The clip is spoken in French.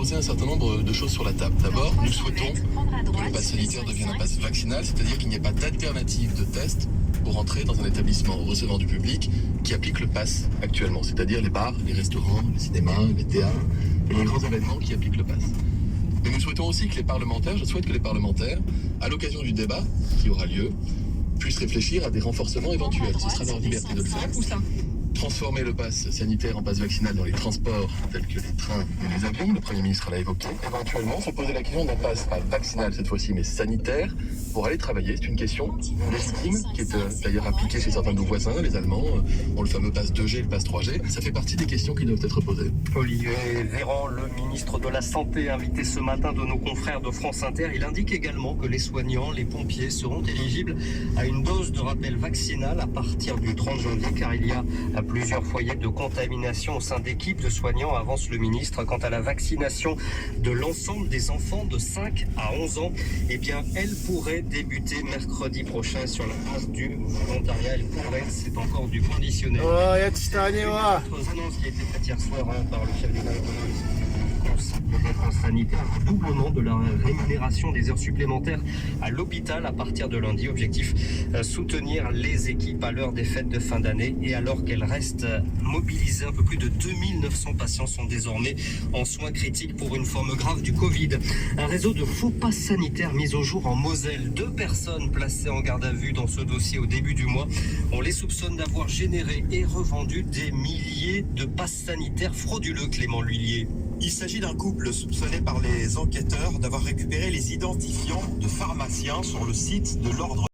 poser un certain nombre de choses sur la table. D'abord, nous souhaitons que le pass sanitaire devienne un pass vaccinal, c'est-à-dire qu'il n'y ait pas d'alternative de test pour entrer dans un établissement recevant du public qui applique le pass actuellement, c'est-à-dire les bars, les restaurants, les cinémas, les théâtres et les grands événements qui appliquent le pass. Mais nous souhaitons aussi que les parlementaires, je souhaite que les parlementaires, à l'occasion du débat qui aura lieu, puissent réfléchir à des renforcements éventuels. Ce sera leur liberté de le faire. Transformer le pass sanitaire en pass vaccinal dans les transports tels que les trains et les avions, le Premier ministre l'a évoqué. Éventuellement, se poser la question d'un pass pas vaccinal cette fois-ci, mais sanitaire, pour aller travailler. C'est une question légitime qui est d'ailleurs appliquée chez certains de nos voisins. Les Allemands ont le fameux pass 2G et le pass 3G. Ça fait partie des questions qui doivent être posées. Olivier Véran, le ministre de la Santé, invité ce matin de nos confrères de France Inter, il indique également que les soignants, les pompiers seront éligibles à une dose de rappel vaccinal à partir du 30 janvier, car il y a plusieurs foyers de contamination au sein d'équipes de soignants, avance le ministre. Quant à la vaccination de l'ensemble des enfants de 5 à 11 ans, eh bien, elle pourrait débuter mercredi prochain sur la base du volontariat. Elle pourrait, c'est encore du conditionnel. Autre annonce qui a été faite hier soir par le chef d'État de défense sanitaire, un doublement de la rémunération des heures supplémentaires à l'hôpital à partir de lundi. Objectif, soutenir les équipes à l'heure des fêtes de fin d'année et alors qu'elles restent mobilisées. Un peu plus de 2900 patients sont désormais en soins critiques pour une forme grave du Covid. Un réseau de faux passes sanitaires mis au jour en Moselle. 2 personnes placées en garde à vue dans ce dossier au début du mois. On les soupçonne d'avoir généré et revendu des milliers de passes sanitaires frauduleux, Clément L'Huillier. Il s'agit d'un couple soupçonné par les enquêteurs d'avoir récupéré les identifiants de pharmaciens sur le site de l'ordre